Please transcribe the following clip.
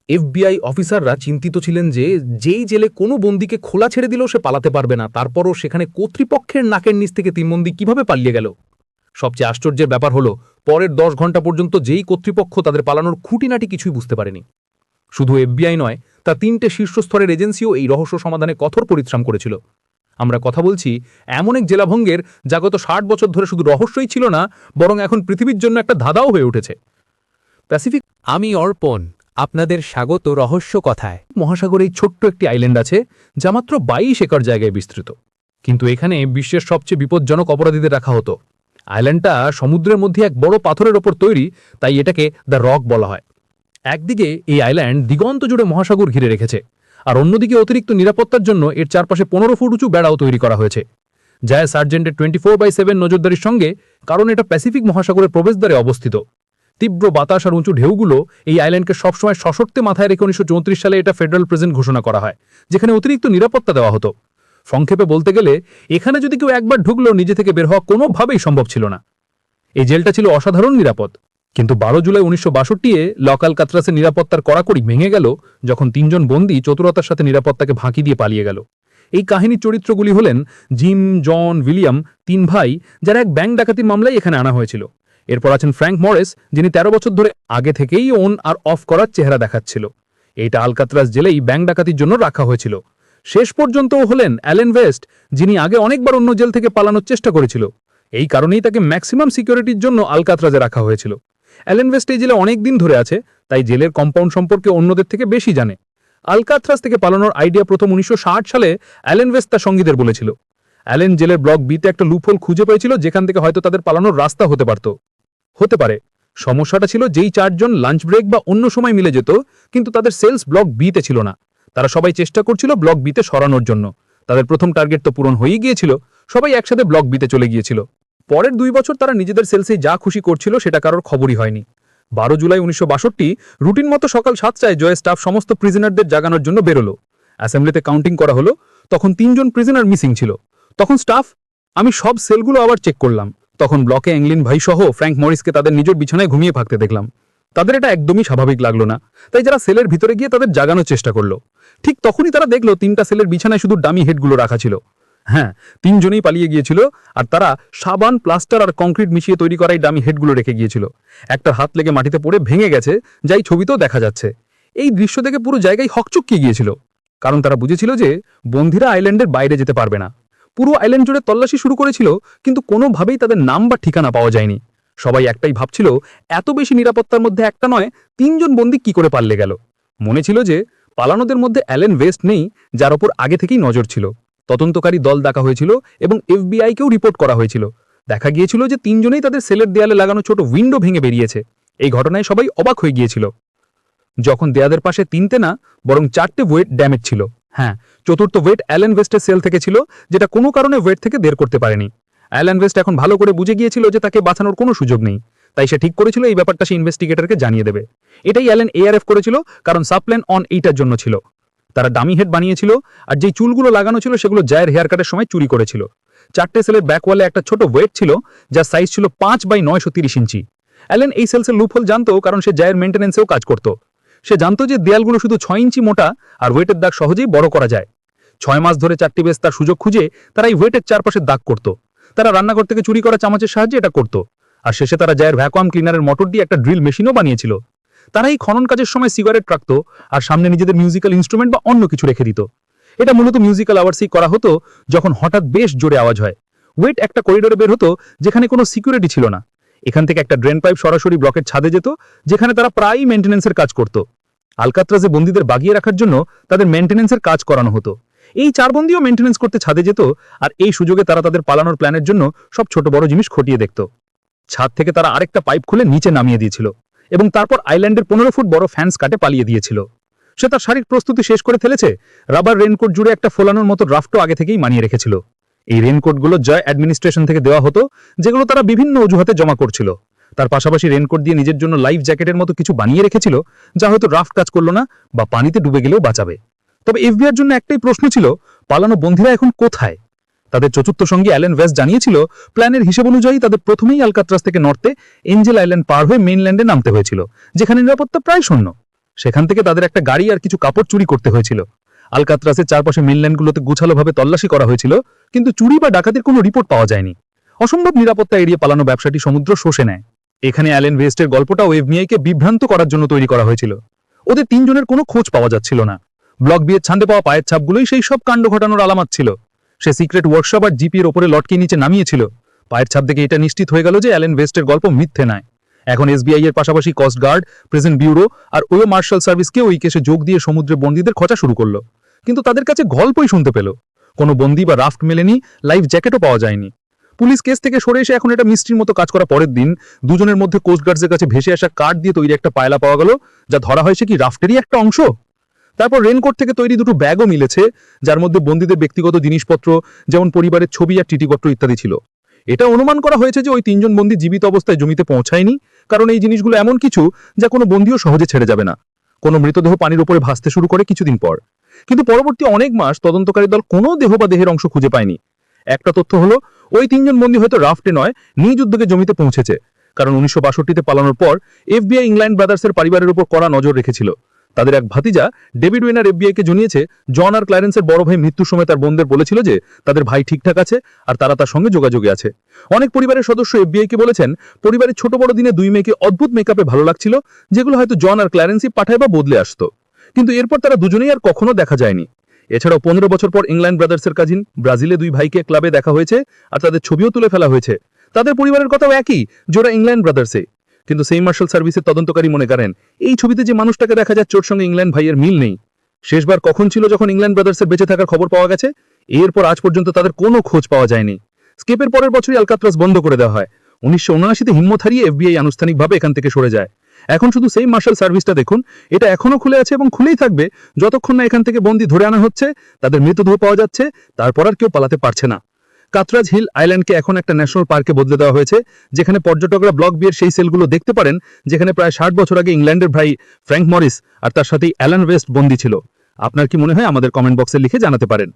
FBI অফিসাররা চিন্তিত ছিলেন যে যেই জেলে কোনো বন্দীকে খোলা ছেড়ে দিলেও সে পালাতে পারবে না, তারপরও সেখানে কর্তৃপক্ষের নাকের নিচ থেকে 3 বন্দী কিভাবে পালিয়ে গেল। সবচেয়ে আশ্চর্যের ব্যাপার হলো পরের 10 ঘন্টা পর্যন্ত যেই কর্তৃপক্ষ তাদের পালানোর খুঁটিনাটি কিছুই বুঝতে পারেনি। শুধু এফবিআই নয়, তা 3টে শীর্ষস্তরের এজেন্সিও এই রহস্য সমাধানে কঠোর পরিশ্রম করেছিল। আমরা কথা বলছি এমন এক জেলাভঙ্গের যা গত 60 বছর ধরে শুধু রহস্যই ছিল না, বরং এখন পৃথিবীর জন্য একটা ধাঁধাও হয়ে উঠেছে। প্যাসিফিক আমি অর্পণ, আপনাদের স্বাগত রহস্য কথায়। মহাসাগরে এই ছোট্ট একটি আইল্যান্ড আছে যা মাত্র 22 একর জায়গায় বিস্তৃত, কিন্তু এখানে বিশ্বের সবচেয়ে বিপজ্জনক অপরাধীদের রাখা হতো। আইল্যান্ডটা সমুদ্রের মধ্যে এক বড় পাথরের ওপর তৈরি, তাই এটাকে দ্য রক বলা হয়। একদিকে এই আইল্যান্ড দিগন্ত জুড়ে মহাসাগর ঘিরে রেখেছে, আর অন্যদিকে অতিরিক্ত নিরাপত্তার জন্য এর চারপাশে 15 ফুট উঁচু বেড়াও তৈরি করা হয়েছে। যায় সার্জেন্টের 24/7 নজরদারির সঙ্গে, কারণ এটা প্যাসিফিক মহাসাগরের প্রবেশদ্বারে অবস্থিত। তীব্র বাতাস আর উঁচু ঢেউগুলো এই আইল্যান্ডকে সবসময় সশর্তে মাথায় রেখে 1934 সালে এটা ফেডারেল প্রেজেন্ট ঘোষণা করা হয়, যেখানে অতিরিক্ত নিরাপত্তা দেওয়া হতো। সংক্ষেপে বলতে গেলে এখানে যদি কেউ একবার ঢুকলো, নিজে থেকে বের হওয়া কোনোভাবেই সম্ভব ছিল না। এই জেলটা ছিল অসাধারণ নিরাপদ, কিন্তু 12 জুলাই 1962-এ লক আলকাত্রাসের নিরাপত্তার কড়াকড়ি ভেঙে গেল যখন 3 জন বন্দী চতুরতার সাথে নিরাপত্তাকে ফাঁকি দিয়ে পালিয়ে গেল। এই কাহিনীর চরিত্রগুলি হলেন জিম, জন, উইলিয়াম, 3 ভাই, যারা এক ব্যাংক ডাকাতির মামলায় এখানে আনা হয়েছিল। এরপর আছেন ফ্র্যাঙ্ক মরিস, যিনি 13 বছর ধরে আগে থেকেই অন আর অফ করার চেহারা দেখাচ্ছিল। এইটা আলকাত্রাস জেলেই ব্যাংক ডাকাতির জন্য রাখা হয়েছিল। শেষ পর্যন্তও হলেন অ্যালেন ওয়েস্ট, যিনি আগে অনেকবার অন্য জেল থেকে পালানোর চেষ্টা করেছিল। এই কারণেই তাকে ম্যাক্সিমাম সিকিউরিটির জন্য আলকাত্রাজে রাখা হয়েছিল। অ্যালেন ওয়েস্ট এই জেলে অনেক দিন ধরে আছে, তাই জেলের কম্পাউন্ড সম্পর্কে অন্যদের থেকে বেশি জানে। আলকাত্রাজ থেকে পালানোর আইডিয়া প্রথম 1960 সালে অ্যালেন ওয়েস্ট তার সঙ্গীদের বলেছিল। অ্যালেন জেলের ব্লক বিতে একটা লুপহোল খুঁজে পেয়েছিল, যেখান থেকে হয়তো তাদের পালানোর রাস্তা হতে পারে। সমস্যাটা ছিল যেই 4 জন লাঞ্চ ব্রেক বা অন্য সময় মিলে যেত, কিন্তু তাদের সেলস ব্লক বিতে ছিল না। তারা সবাই চেষ্টা করছিল ব্লক বিতে সরানোর জন্য। তাদের প্রথম টার্গেট তো পূরণ হয়েই গিয়েছিল, সবাই একসাথে ব্লক বিতে চলে গিয়েছিল। পরের 2 বছর তারা নিজেদের সেলসে যা খুশি করছিল, সেটা কারোর খবরই হয়নি। 12 জুলাই 1962 রুটিন মতো সকাল 7টায় জয়ের স্টাফ সমস্ত প্রিজনারদের জাগানোর জন্য বেরোলো। অ্যাসেম্বলিতে কাউন্টিং করা হলো, তখন 3 জন প্রিজনার মিসিং ছিল। তখন স্টাফ, আমি সব সেলগুলো আবার চেক করলাম। তখন ব্লকে অ্যাংলিন ভাই সহ ফ্র্যাঙ্ক মরিসকে তাদের নিজের বিছানায় ঘুমিয়ে থাকতে দেখলাম। তাদের এটা একদমই স্বাভাবিক লাগলো না, তাই যারা সেলের ভিতরে গিয়ে তাদের জাগানোর চেষ্টা করলো। ঠিক তখনই তারা দেখলো 3টা সেলের বিছানায় শুধু ডামি হেডগুলো রাখা ছিল। হ্যাঁ, 3 জনেই পালিয়ে গিয়েছিল, আর তারা সাবান, প্লাস্টার আর কংক্রিট মিশিয়ে তৈরি করা এই ডামি হেডগুলো রেখে গিয়েছিল। একটার হাত লেগে মাটিতে পড়ে ভেঙে গেছে, যাই ছবিতেও দেখা যাচ্ছে। এই দৃশ্য দেখে পুরো জায়গায় হকচকিয়ে গিয়েছিল, কারণ তারা বুঝেছিল যে বন্দীরা আইল্যান্ডের বাইরে যেতে পারবে না। পুরো আইল্যান্ড জুড়ে তল্লাশি শুরু করেছিল, কিন্তু কোনোভাবেই তাদের নাম বা ঠিকানা পাওয়া যায়নি। সবাই একটাই ভাবছিল, এত বেশি নিরাপত্তার মধ্যে একটা নয় 3 জন বন্দী কি করে পাল্লে গেল। মনে ছিল যে পালানোদের মধ্যে অ্যালেন ওয়েস্ট নেই, যার ওপর আগে থেকেই নজর ছিল। তদন্তকারী দল ডাকা হয়েছিল এবং এফবিআইকেও রিপোর্ট করা হয়েছিল। দেখা গিয়েছিল যে 3 জনেই তাদের সেলের দেয়ালে লাগানো ছোট উইন্ডো ভেঙে বেরিয়েছে। এই ঘটনায় সবাই অবাক হয়ে গিয়েছিল। যখন দেয়ালের পাশে 3টে না, বরং 4টে ওয়েট ড্যামেজ ছিল। হ্যাঁ, চতুর্থ ওয়েট অ্যালেন ওয়েস্টের সেল থেকে ছিল, যেটা কোনো কারণে ওয়েট থেকে বের করতে পারেনি। অ্যালেন ওয়েস্ট এখন ভালো করে বুঝে গিয়েছিল যে তাকে বাঁচানোর কোনো সুযোগ নেই, তাই সে ঠিক করেছিল এই ব্যাপারটা সে ইনভেস্টিগেটরকে জানিয়ে দেবে। এটাই অ্যালেন এআরএফ করেছিল, কারণ সাপ্লেন অন এইটার জন্য ছিল। তারা ডামি হেড বানিয়েছিল, আর যেই চুলগুলো লাগানো ছিল সেগুলো জায়ের হেয়ার কাটের সময় চুরি করেছিল। 4টে সেলের ব্যাকওয়ালে একটা ছোট ওয়েট ছিল, যার সাইজ ছিল 5/930 ইঞ্চি। অ্যালেন এই সেলসের লুপহোল জানতো, কারণ সে জায়ের মেইনটেনেন্সেও কাজ করত। সে জানতো যে দেয়ালগুলো শুধু 6 ইঞ্চি মোটা, আর ওয়েটের দাগ সহজেই বড় করা যায়। 6 মাস ধরে 4টি বেস তার সুযোগ খুঁজে তারা এই ওয়েটের চারপাশে দাগ করত। তারা রান্নাঘর থেকে চুরি করা চামচের সাহায্যে এটা করত, আর শেষে তারা জায়ের ভ্যাকুয়াম ক্লিনারের মোটর দিয়ে একটা ড্রিল মেশিনও বানিয়েছিল। তারা এই খনন কাজের সময় সিগারেট রাখত, আর সামনে নিজেদের মিউজিক্যাল ইনস্ট্রুমেন্ট বা অন্য কিছু রেখে দিত। এটা মূলত মিউজিক্যাল আওয়ার্সই করা হতো, যখন হঠাৎ বেশ জোরে আওয়াজ হয়। ওয়েট একটা করিডোরে বের হতো, যেখানে কোনো সিকিউরিটি ছিল না। এখান থেকে একটা ড্রেন পাইপ সরাসরি ব্লকের ছাদে যেত, যেখানে তারা প্রায়ই মেইনটেনেন্সের কাজ করত। আলকাত্রাজে বন্দীদের বাগিয়ে রাখার জন্য তাদের মেইনটেনেন্সের কাজ করানো হতো। এই 4 বন্দীও মেইনটেনেন্স করতে ছাদে যেত, আর এই সুযোগে তারা তাদের পালানোর প্ল্যানের জন্য সব ছোট বড় জিনিস খতিয়ে দেখত। ছাদ থেকে তারা আরেকটা পাইপ খুলে নিচে নামিয়ে দিয়েছিল, এবং তারপর আইল্যান্ডের 15 ফুট বড় ফ্যান্স কাটে পালিয়ে দিয়েছিল। সে তার শারীরিক প্রস্তুতি শেষ করে ফেলেছে। রাবার রেনকোট জুড়ে একটা ফোলানোর মতো ড্রাফটও আগে থেকেই মানিয়ে রেখেছিল। এই রেনকোটগুলো জয় অ্যাডমিনিস্ট্রেশন থেকে দেওয়া হতো, যেগুলো তারা বিভিন্ন অজুহাতে জমা করছিল। তার পাশাপাশি রেনকোট দিয়ে নিজের জন্য লাইফ জ্যাকেটের মতো কিছু বানিয়ে রেখেছিল, যা হয়তো ড্রাফট কাজ করলো না বা পানিতে ডুবে গেলেও বাঁচাবে। তবে এফবিআইয়ের জন্য একটাই প্রশ্ন ছিল, পালানো বন্দীরা এখন কোথায়? তাদের চতুর্থ সঙ্গী অ্যালেন ওয়েস্ট জানিয়েছিল, প্ল্যানের হিসেব অনুযায়ী তাদের প্রথমেই আলকাত্রাস থেকে নর্থে এঞ্জেল আইল্যান্ড পার হয়ে মেইনল্যান্ডে নামতে হয়েছিল, যেখানে নিরাপত্তা প্রায় শূন্য। সেখান থেকে তাদের একটা গাড়ি আর কিছু কাপড় চুরি করতে হয়েছিল। আলকাত্রাসের চারপাশে মেইনল্যান্ডগুলোতে গোছালোভাবে তল্লাশি করা হয়েছিল, কিন্তু চুরি বা ডাকাতির কোনো রিপোর্ট পাওয়া যায়নি। অসম্ভব নিরাপত্তা এড়িয়ে পালানো ব্যবসাটি সমুদ্র শোষে নেয়। এখানে অ্যালেন ওয়েস্টের গল্পটাও এফবিআইকে বিভ্রান্ত করার জন্য তৈরি করা হয়েছিল। ওদের তিনজনের কোনো খোঁজ পাওয়া যাচ্ছিল না। ব্লক বিয়ের ছান্দে পাওয়া পায়ের ছাপগুলোই সেই সব কাণ্ড ঘটানোর আলামত ছিল। সে সিক্রেট ওয়ার্কশপ আর জিপি এর ওপরে লটকে নিচে নামিয়েছিল। পায়ের ছাপ দেখে এটা নিশ্চিত হয়ে গেল যে অ্যালেন ওয়েস্টের গল্প মিথ্যে নয়। এখন এসবিআই এর পাশাপাশি কোস্ট গার্ড, প্রেজেন্ট ব্যুরো আর ওয়ো মার্শাল সার্ভিসকে ওই কেসে যোগ দিয়ে সমুদ্রে বন্দীদের খোঁজা শুরু করলো। কিন্তু তাদের কাছে গল্পই শুনতে পেল। কোনো বন্দী বা রাফট মেলেনি, লাইফ জ্যাকেটও পাওয়া যায়নি। পুলিশ কেস থেকে সরে এসে এখন এটা মিস্ট্রির মতো কাজ করা পরের দিন দুজনের মধ্যে কোস্ট গার্ডসের কাছে ভেসে আসা কাঠ দিয়ে তৈরি একটা পায়লা পাওয়া গেল, যা ধরা হয়েছে কি রাফটেরই একটা অংশ। তারপর রেনকোট থেকে তৈরি দুটো ব্যাগও মিলেছে, যার মধ্যে বন্দীদের ব্যক্তিগত জিনিসপত্র যেমন পরিবারের ছবি আর টিটিপত্র ইত্যাদি ছিল। এটা অনুমান করা হয়েছে যে ওই তিনজন বন্দী জীবিত অবস্থায় জমিতে পৌঁছায়নি, কারণ এই জিনিসগুলো এমন কিছু যা কোনো বন্দীও সহজে ছেড়ে যাবে না। কোনো মৃতদেহ পানির উপরে ভাসতে শুরু করে কিছুদিন পর। কিন্তু পরবর্তী অনেক মাস তদন্তকারী দল কোনো দেহ বা দেহের অংশ খুঁজে পায়নি। একটা তথ্য হলো ওই তিনজন বন্দী হয়তো রাফটে নয়, নিজ উদ্যোগে জমিতে পৌঁছেছে, কারণ 1962-তে পালানোর পর এফবিআই ইংল্যান্ড ব্রাদার্সের পরিবারের উপর কড়া নজর রেখেছিল। তাদের এক ভাতিজা ডেভিড ওয়েনার এফবিআইকে জানিয়েছে জন আর ক্লারেন্সের বড় ভাই মৃত্যুর সময় তার বোনদের বলেছিল যে তাদের ভাই ঠিকঠাক আছে আর তারা তার সঙ্গে যোগাযোগে আছে। অনেক পরিবারের সদস্য এফবিআইকে বলেছেন পরিবারের ছোট বড় দিনে দুই মেয়েকে অদ্ভুত মেকআপে ভালো লাগছিল, যেগুলো হয়তো জন আর ক্লারেন্সই পাঠায় বা বদলে আসতো। কিন্তু এরপর তারা দুজনেই আর কখনো দেখা যায়নি। এছাড়াও 15 বছর পর ইংল্যান্ড ব্রাদার্সের কাজিন ব্রাজিলে দুই ভাইকে ক্লাবে দেখা হয়েছে আর তাদের ছবিও তুলে ফেলা হয়েছে। তাদের পরিবারের কথাও একই, জোড়া ইংল্যান্ড ব্রাদার্সে। কিন্তু সেই মার্শাল সার্ভিসের তদন্তকারী মনে করেন এই ছবিতে যে মানুষটাকে দেখা যাচ্ছে ওর সঙ্গে ইংল্যান্ড ভাইয়ের মিল নেই। শেষবার কখন ছিল যখন ইংল্যান্ড ব্রাদার্সের বেঁচে থাকার খবর পাওয়া গেছে? এরপর আজ পর্যন্ত তাদের কোনো খোঁজ পাওয়া যায়নি। স্কেপের পরের বছরই আলকাত্রাস বন্ধ করে দেওয়া হয়। 1979-তে হিম্মত হারিয়ে এফবিআই আনুষ্ঠানিকভাবে এখান থেকে সরে যায়। এখন শুধু সেই মার্শাল সার্ভিসটা দেখুন, এটা এখনো খুলে আছে এবং খুলেই থাকবে যতক্ষণ না এখান থেকে বন্দী ধরে আনা হচ্ছে, তাদের মৃতদেহ পাওয়া যাচ্ছে, তারপর আর কেউ পালাতে পারছে না। কাতরাজ হিল আইল্যান্ডকে এখন একটা ন্যাশনাল পার্কে বদলে দেওয়া হয়েছে, যেখানে পর্যটকরা ব্লক বিয়ের সেই সেলগুলো দেখতে পারেন যেখানে প্রায় 60 বছর আগে ইংল্যান্ডের ভাই ফ্র্যাঙ্ক মরিস আর তার সাথে অ্যালান ওয়েস্ট বন্দী ছিল। আপনার কি মনে হয়? আমাদের কমেন্ট বক্সে লিখে জানাতে পারেন।